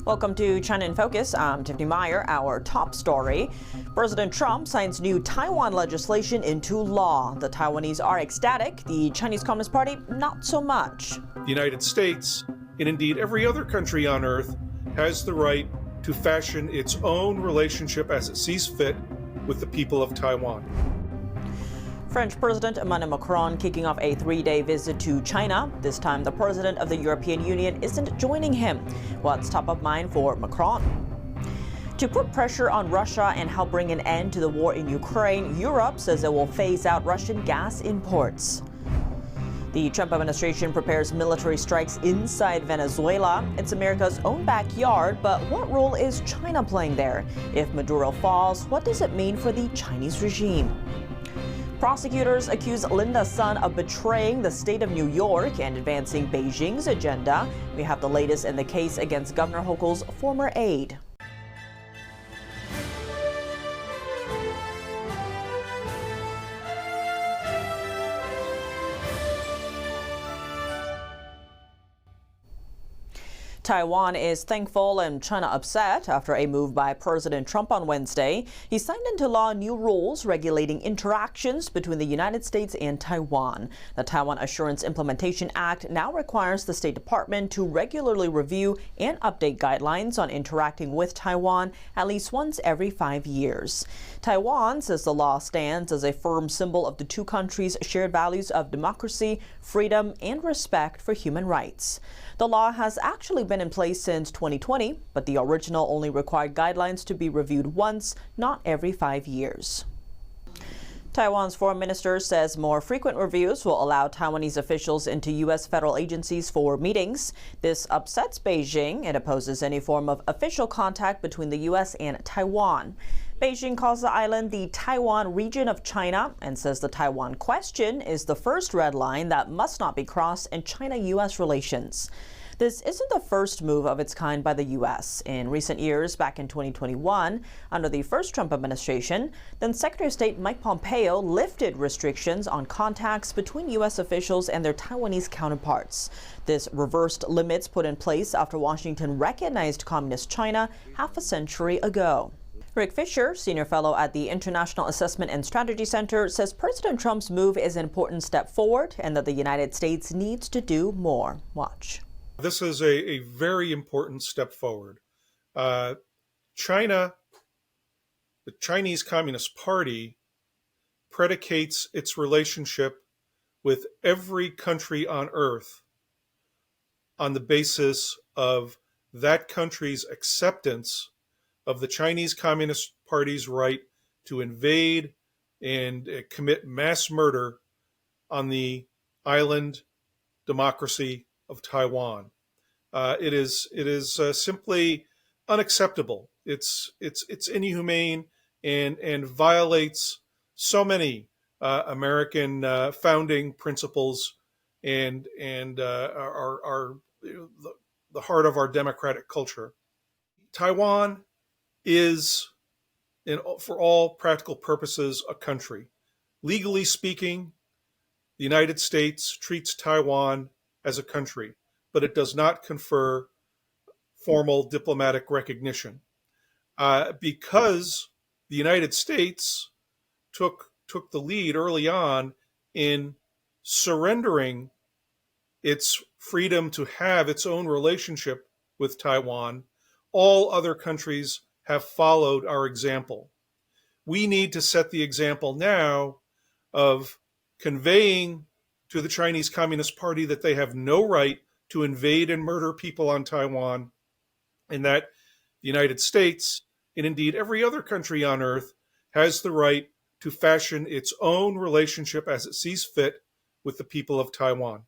Welcome to China in Focus. I'm Tiffany Meyer. Our top story. President Trump signs new Taiwan legislation into law. The Taiwanese are ecstatic. The Chinese Communist Party, not so much. The United States, and indeed every other country on earth, has the right to fashion its own relationship as it sees fit with the people of Taiwan. French President Emmanuel Macron kicking off a 3-day visit to China. This time, the president of the European Union isn't joining him. What's top of mind for Macron? To put pressure on Russia and help bring an end to the war in Ukraine, Europe says it will phase out Russian gas imports. The Trump administration prepares military strikes inside Venezuela. It's America's own backyard, but what role is China playing there? If Maduro falls, what does it mean for the Chinese regime? Prosecutors accuse Linda's son of betraying the state of New York and advancing Beijing's agenda. We have the latest in the case against Governor Hochul's former aide. Taiwan is thankful and China upset after a move by President Trump on Wednesday. He signed into law new rules regulating interactions between the United States and Taiwan. The Taiwan Assurance Implementation Act now requires the State Department to regularly review and update guidelines on interacting with Taiwan at least once every 5 years. Taiwan says the law stands as a firm symbol of the two countries' shared values of democracy, freedom, and respect for human rights. The law has actually been in place since 2020, but the original only required guidelines to be reviewed once, not every 5 years. Taiwan's foreign minister says more frequent reviews will allow Taiwanese officials into U.S. federal agencies for meetings. This upsets Beijing. It opposes any form of official contact between the U.S. and Taiwan. Beijing calls the island the Taiwan region of China and says the Taiwan question is the first red line that must not be crossed in China-U.S. relations. This isn't the first move of its kind by the U.S. In recent years, back in 2021, under the first Trump administration, then Secretary of State Mike Pompeo lifted restrictions on contacts between U.S. officials and their Taiwanese counterparts. This reversed limits put in place after Washington recognized Communist China half a century ago. Rick Fisher, senior fellow at the International Assessment and Strategy Center, says President Trump's move is an important step forward and that the United States needs to do more. Watch. This is a very important step forward. China, the Chinese Communist Party, predicates its relationship with every country on earth on the basis of that country's acceptance of the Chinese Communist Party's right to invade and commit mass murder on the island democracy of Taiwan. It is simply unacceptable. It's inhumane and violates so many American founding principles and are the heart of our democratic culture. Taiwan is, for all practical purposes, a country. Legally speaking, the United States treats Taiwan as a country, but it does not confer formal diplomatic recognition. Because the United States took the lead early on in surrendering its freedom to have its own relationship with Taiwan, all other countries have followed our example. We need to set the example now of conveying to the Chinese Communist Party that they have no right to invade and murder people on Taiwan, and that the United States, and indeed every other country on earth, has the right to fashion its own relationship as it sees fit with the people of Taiwan.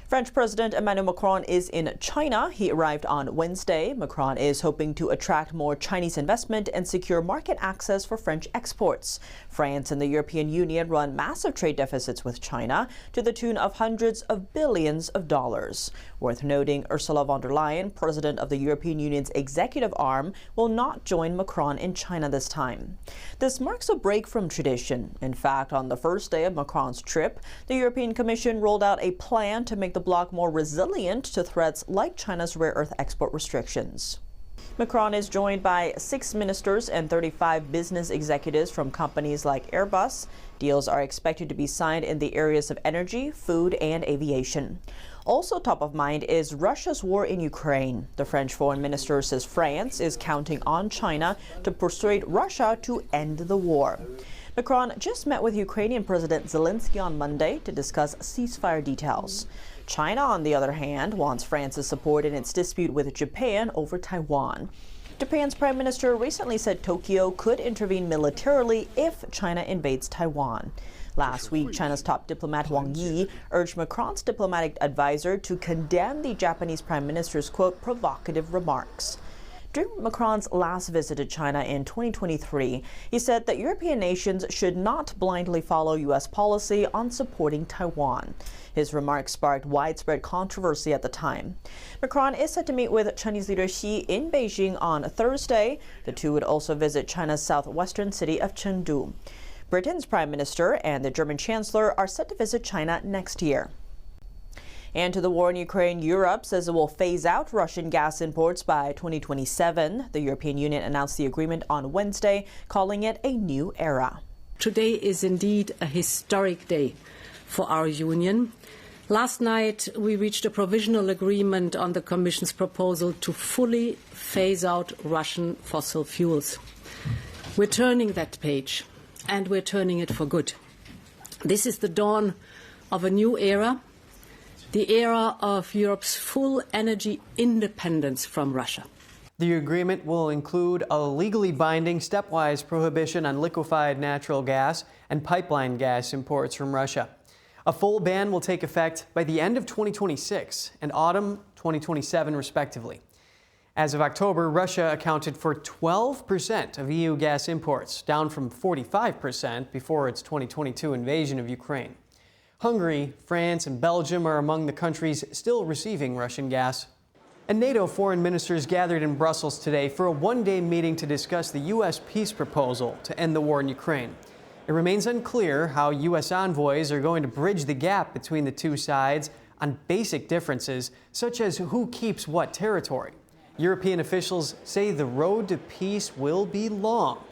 French President Emmanuel Macron is in China. He arrived on Wednesday. Macron is hoping to attract more Chinese investment and secure market access for French exports. France and the European Union run massive trade deficits with China to the tune of hundreds of billions of dollars. Worth noting, Ursula von der Leyen, president of the European Union's executive arm, will not join Macron in China this time. This marks a break from tradition. In fact, on the first day of Macron's trip, the European Commission rolled out a plan to make the bloc more resilient to threats like China's rare earth export restrictions. Macron is joined by 6 ministers and 35 business executives from companies like Airbus. Deals are expected to be signed in the areas of energy, food, and aviation. Also top of mind is Russia's war in Ukraine. The French foreign minister says France is counting on China to persuade Russia to end the war. Macron just met with Ukrainian President Zelensky on Monday to discuss ceasefire details. China, on the other hand, wants France's support in its dispute with Japan over Taiwan. Japan's prime minister recently said Tokyo could intervene militarily if China invades Taiwan. Last week, China's top diplomat Wang Yi urged Macron's diplomatic advisor to condemn the Japanese prime minister's, quote, provocative remarks. During Macron's last visit to China in 2023, he said that European nations should not blindly follow U.S. policy on supporting Taiwan. His remarks sparked widespread controversy at the time. Macron is set to meet with Chinese leader Xi in Beijing on Thursday. The two would also visit China's southwestern city of Chengdu. Britain's prime minister and the German chancellor are set to visit China next year. And to the war in Ukraine, Europe says it will phase out Russian gas imports by 2027. The European Union announced the agreement on Wednesday, calling it a new era. Today is indeed a historic day for our union. Last night, we reached a provisional agreement on the Commission's proposal to fully phase out Russian fossil fuels. We're turning that page, and we're turning it for good. This is the dawn of a new era. The era of Europe's full energy independence from Russia. The agreement will include a legally binding stepwise prohibition on liquefied natural gas and pipeline gas imports from Russia. A full ban will take effect by the end of 2026 and autumn 2027, respectively. As of October, Russia accounted for 12% of EU gas imports, down from 45% before its 2022 invasion of Ukraine. Hungary, France, and Belgium are among the countries still receiving Russian gas. And NATO foreign ministers gathered in Brussels today for a one-day meeting to discuss the U.S. peace proposal to end the war in Ukraine. It remains unclear how U.S. envoys are going to bridge the gap between the two sides on basic differences, such as who keeps what territory. European officials say the road to peace will be long.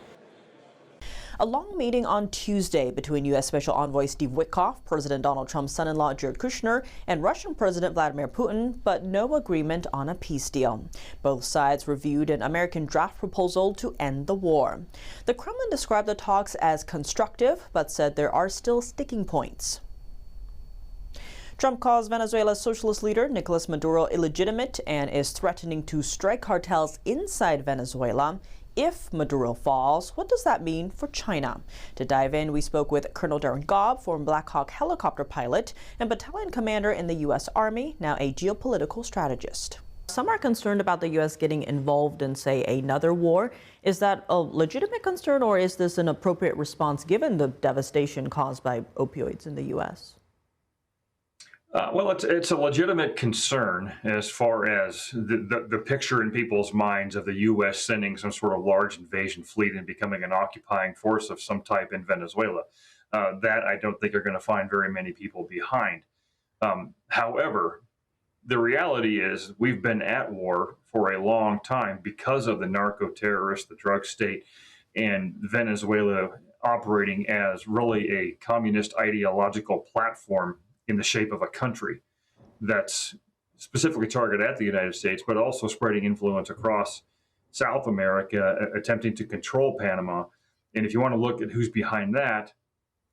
A long meeting on Tuesday between U.S. Special Envoy Steve Witkoff, President Donald Trump's son-in-law Jared Kushner, and Russian President Vladimir Putin, but no agreement on a peace deal. Both sides reviewed an American draft proposal to end the war. The Kremlin described the talks as constructive, but said there are still sticking points. Trump calls Venezuela's socialist leader Nicolas Maduro illegitimate and is threatening to strike cartels inside Venezuela. If Maduro falls, what does that mean for China? To dive in, we spoke with Colonel Darren Gobb, former Black Hawk helicopter pilot and battalion commander in the U.S. Army, now a geopolitical strategist. Some are concerned about the U.S. getting involved in, say, another war. Is that a legitimate concern, or is this an appropriate response given the devastation caused by opioids in the U.S.? Well, it's a legitimate concern as far as the picture in people's minds of the U.S. sending some sort of large invasion fleet and becoming an occupying force of some type in Venezuela. That I don't think are going to find very many people behind. However, the reality is we've been at war for a long time because of the narco-terrorists, the drug state, and Venezuela operating as really a communist ideological platform in the shape of a country that's specifically targeted at the United States, but also spreading influence across South America, attempting to control Panama. And if you want to look at who's behind that,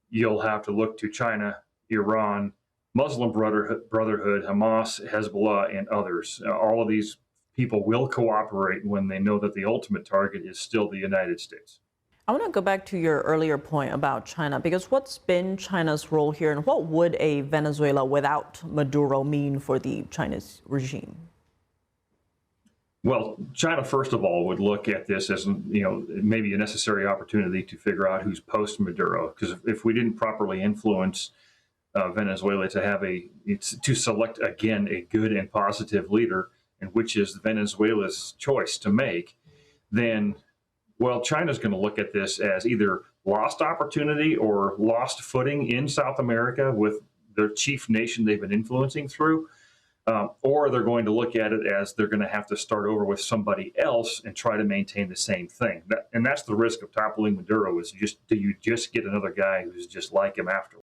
you'll have to look to China, Iran, Muslim Brotherhood, Hamas, Hezbollah, and others. All of these people will cooperate when they know that the ultimate target is still the United States. I want to go back to your earlier point about China, because what's been China's role here, and what would a Venezuela without Maduro mean for the Chinese regime? Well, China, first of all, would look at this as, maybe a necessary opportunity to figure out who's post-Maduro, because if we didn't properly influence Venezuela to select again a good and positive leader, and which is Venezuela's choice to make, then well, China's going to look at this as either lost opportunity or lost footing in South America with their chief nation they've been influencing through. or they're going to look at it as they're going to have to start over with somebody else and try to maintain the same thing. And that's the risk of toppling Maduro, is do you just get another guy who's just like him afterwards?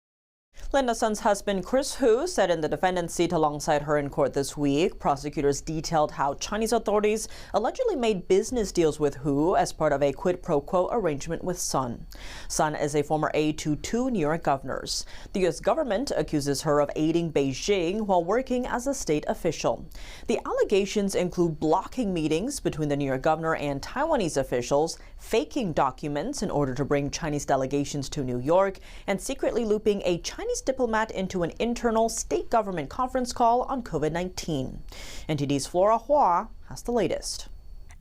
Linda Sun's husband, Chris Hu, sat in the defendant's seat alongside her in court this week. Prosecutors detailed how Chinese authorities allegedly made business deals with Hu as part of a quid pro quo arrangement with Sun. Sun is a former aide to two New York governors. The U.S. government accuses her of aiding Beijing while working as a state official. The allegations include blocking meetings between the New York governor and Taiwanese officials, faking documents in order to bring Chinese delegations to New York, and secretly looping a Chinese diplomat into an internal state government conference call on COVID-19. NTD's Flora Hua has the latest.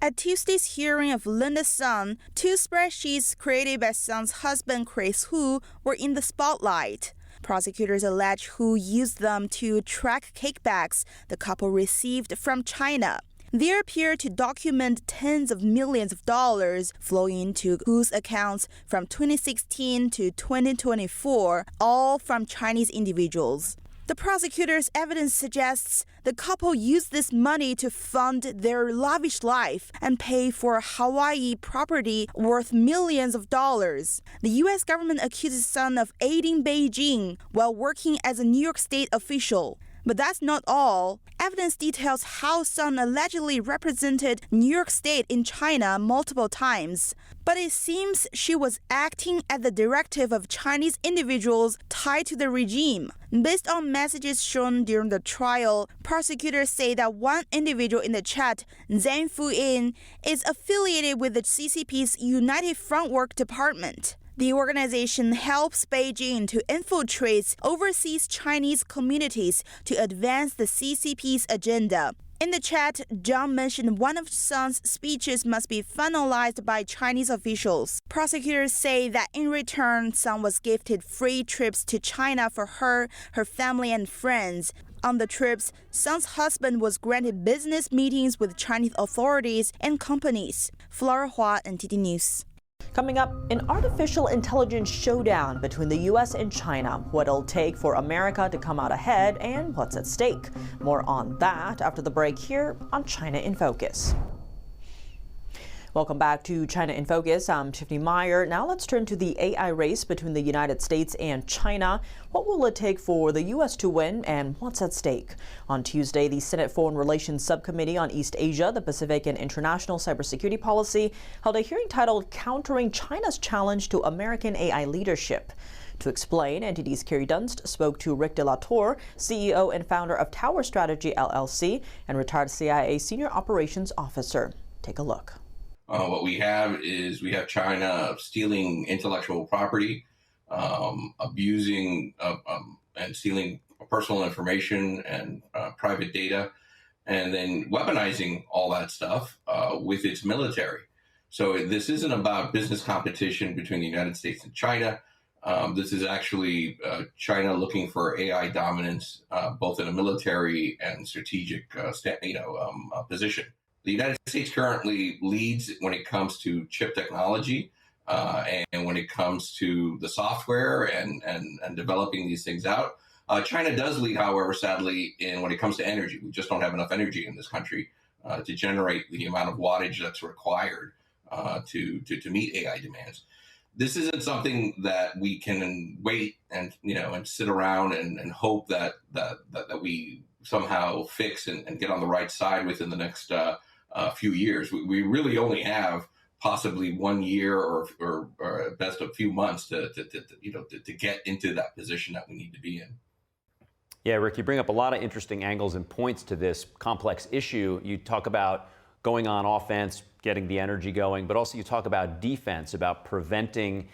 At Tuesday's hearing of Linda Sun, two spreadsheets created by Sun's husband Chris Hu were in the spotlight. Prosecutors allege Hu used them to track kickbacks the couple received from China. They appear to document tens of millions of dollars flowing into Hu's accounts from 2016 to 2024, all from Chinese individuals. The prosecutor's evidence suggests the couple used this money to fund their lavish life and pay for Hawaii property worth millions of dollars. The U.S. government accuses Sun of aiding Beijing while working as a New York state official. But that's not all. Evidence details how Sun allegedly represented New York State in China multiple times. But it seems she was acting at the directive of Chinese individuals tied to the regime. Based on messages shown during the trial, prosecutors say that one individual in the chat, Zhang Fuyin, is affiliated with the CCP's United Front Work Department. The organization helps Beijing to infiltrate overseas Chinese communities to advance the CCP's agenda. In the chat, Zhang mentioned one of Sun's speeches must be finalized by Chinese officials. Prosecutors say that in return, Sun was gifted free trips to China for her family, and friends. On the trips, Sun's husband was granted business meetings with Chinese authorities and companies. Flora Hua, NTD News. Coming up, an artificial intelligence showdown between the U.S. and China. What it'll take for America to come out ahead and what's at stake. More on that after the break here on China in Focus. Welcome back to China in Focus. I'm Tiffany Meyer. Now let's turn to the AI race between the United States and China. What will it take for the U.S. to win and what's at stake? On Tuesday, the Senate Foreign Relations Subcommittee on East Asia, the Pacific and International Cybersecurity Policy held a hearing titled Countering China's Challenge to American AI Leadership. To explain, NTD's Carrie Dunst spoke to Rick De La Torre, CEO and founder of Tower Strategy LLC and retired CIA Senior Operations Officer. Take a look. What we have China stealing intellectual property, abusing and stealing personal information and private data, and then weaponizing all that stuff with its military. So this isn't about business competition between the United States and China. This is actually China looking for AI dominance, both in a military and strategic position. The United States currently leads when it comes to chip technology and when it comes to the software and developing these things out. China does lead, however, sadly, when it comes to energy. We just don't have enough energy in this country to generate the amount of wattage that's required to meet AI demands. This isn't something that we can wait and sit around and hope that we somehow fix and get on the right side within the next few years. We really only have possibly 1 year or at best a few months to get into that position that we need to be in. Yeah, Rick, you bring up a lot of interesting angles and points to this complex issue. You talk about going on offense, getting the energy going, but also you talk about defense, about preventing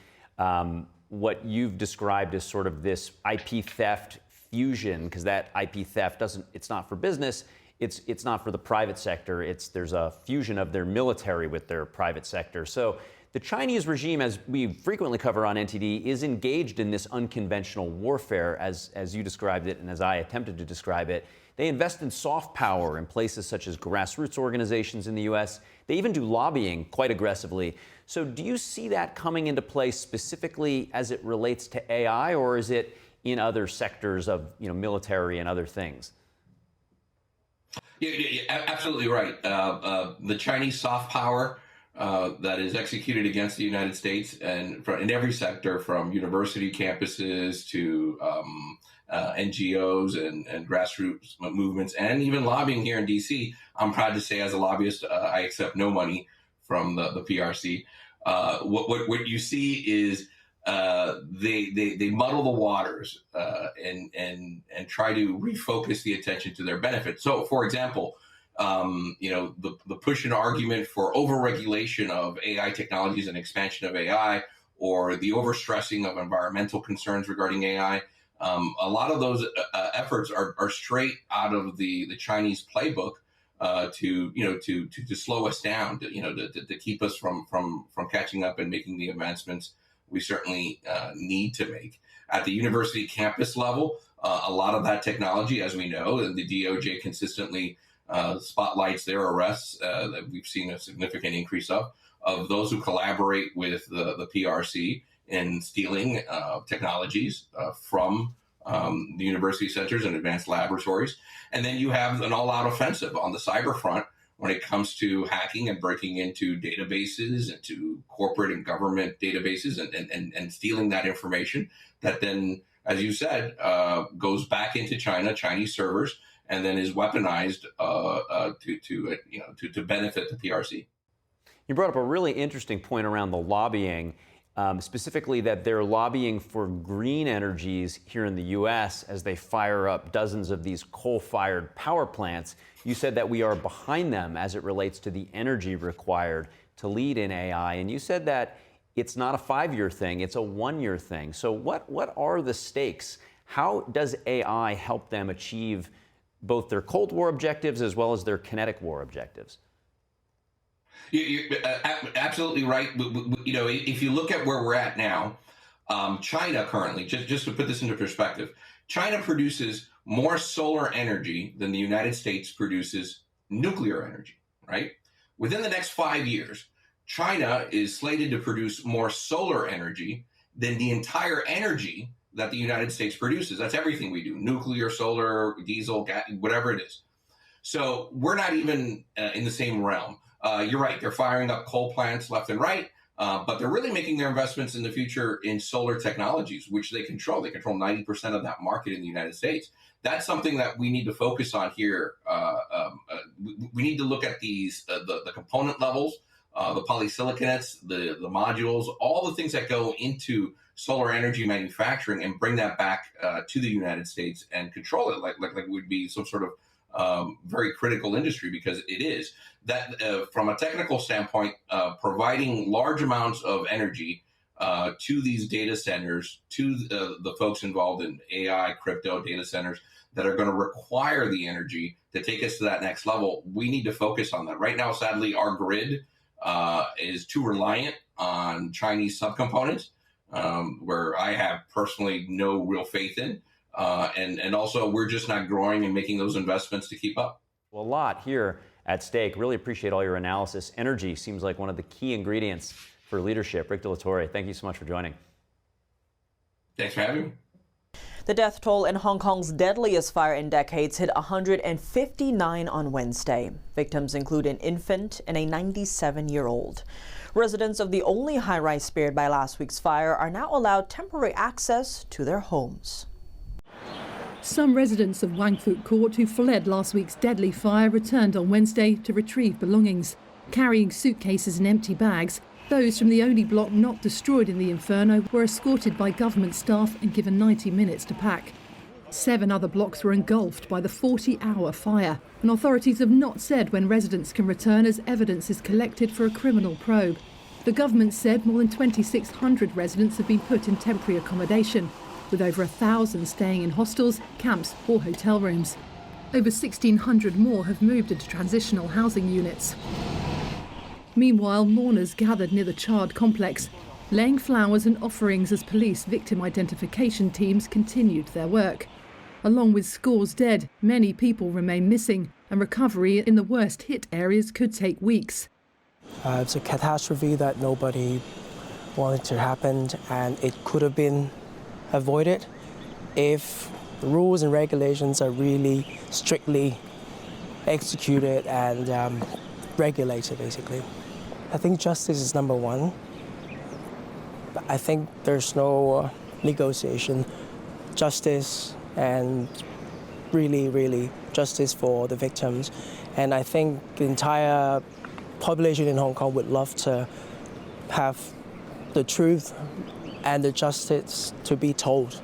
what you've described as sort of this IP theft fusion, because that IP theft it's not for business. It's not for the private sector. There's a fusion of their military with their private sector. So the Chinese regime, as we frequently cover on NTD, is engaged in this unconventional warfare, as you described it and as I attempted to describe it. They invest in soft power in places such as grassroots organizations in the U.S. They even do lobbying quite aggressively. So do you see that coming into play specifically as it relates to AI, or is it in other sectors of military and other things? Yeah, absolutely right. The Chinese soft power that is executed against the United States and in every sector, from university campuses to NGOs and grassroots movements, and even lobbying here in D.C. I'm proud to say, as a lobbyist, I accept no money from the PRC. What you see is they muddle the waters and try to refocus the attention to their benefit. So, for example, the push and argument for overregulation of AI technologies and expansion of AI, or the overstressing of environmental concerns regarding AI. A lot of those efforts are straight out of the Chinese playbook to slow us down, to keep us from catching up and making the advancements we certainly need to make. At the university campus level, a lot of that technology, as we know, and the DOJ consistently spotlights their arrests that we've seen a significant increase of those who collaborate with the PRC in stealing technologies from the university centers and advanced laboratories. And then you have an all-out offensive on the cyber front when it comes to hacking and breaking into databases, into corporate and government databases, and stealing that information that then, as you said, goes back into China, Chinese servers, and then is weaponized to benefit the PRC. You brought up a really interesting point around the lobbying, specifically that they're lobbying for green energies here in the U.S. as they fire up dozens of these coal-fired power plants. You said that we are behind them as it relates to the energy required to lead in AI, and you said that it's not a 5-year thing, it's a 1-year thing. So what are the stakes? How does AI help them achieve both their Cold War objectives as well as their kinetic war objectives? You're absolutely right. If you look at where we're at now, China currently, just to put this into perspective, China produces more solar energy than the United States produces nuclear energy, right? Within the next 5 years, China is slated to produce more solar energy than the entire energy that the United States produces. That's everything we do: nuclear, solar, diesel, gas, whatever it is. So we're not even in the same realm. You're right. They're firing up coal plants left and right, but they're really making their investments in the future in solar technologies, which they control. They control 90% of that market in the United States. That's something that we need to focus on here. We need to look at these, the component levels, the polysiliconates, the modules, all the things that go into solar energy manufacturing, and bring that back to the United States and control it like it would be some sort of very critical industry, because it is. That from a technical standpoint, providing large amounts of energy to these data centers, to the folks involved in AI, crypto data centers that are going to require the energy to take us to that next level, we need to focus on that. Right now, sadly, our grid is too reliant on Chinese subcomponents, where I have personally no real faith in. And also, we're just not growing and making those investments to keep up. Well, a lot here at stake. Really appreciate all your analysis. Energy seems like one of the key ingredients for leadership. Rick De La Torre, thank you so much for joining. Thanks for having me. The death toll in Hong Kong's deadliest fire in decades hit 159 on Wednesday. Victims include an infant and a 97-year-old. Residents of the only high-rise spared by last week's fire are now allowed temporary access to their homes. Some residents of Wang Fuk Court who fled last week's deadly fire returned on Wednesday to retrieve belongings. Carrying suitcases and empty bags, those from the only block not destroyed in the inferno were escorted by government staff and given 90 minutes to pack. 7 other blocks were engulfed by the 40-hour fire, and authorities have not said when residents can return as evidence is collected for a criminal probe. The government said more than 2,600 residents have been put in temporary accommodation, with over 1,000 staying in hostels, camps or hotel rooms. Over 1,600 more have moved into transitional housing units. Meanwhile, mourners gathered near the charred complex, laying flowers and offerings as police victim identification teams continued their work. Along with scores dead, many people remain missing, and recovery in the worst hit areas could take weeks. It's a catastrophe that nobody wanted to happen, and it could have been avoided if the rules and regulations are really strictly executed and regulated, basically. I think justice is number one. I think there's no negotiation. Justice and really justice for the victims. And I think the entire population in Hong Kong would love to have the truth and the justice to be told.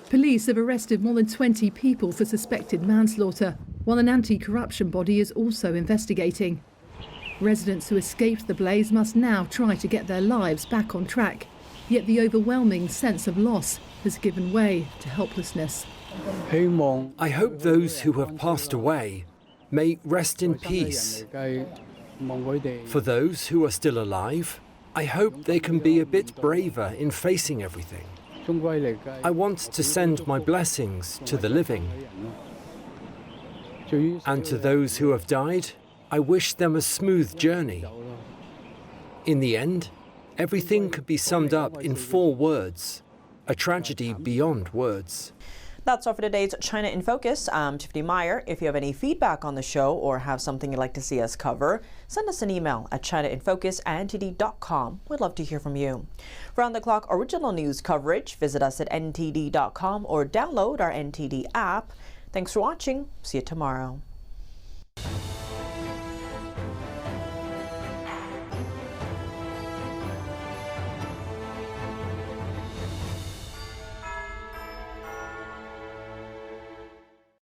Police have arrested more than 20 people for suspected manslaughter, while an anti-corruption body is also investigating. Residents who escaped the blaze must now try to get their lives back on track, yet the overwhelming sense of loss has given way to helplessness. I hope those who have passed away may rest in peace. For those who are still alive, I hope they can be a bit braver in facing everything. I want to send my blessings to the living. And to those who have died, I wish them a smooth journey. In the end, everything could be summed up in 4 words: a tragedy beyond words. That's all for today's China in Focus. I'm Tiffany Meyer. If you have any feedback on the show or have something you'd like to see us cover, send us an email at chinainfocus@ntd.com. We'd love to hear from you. Round-the-clock original news coverage, visit us at ntd.com or download our NTD app. Thanks for watching. See you tomorrow.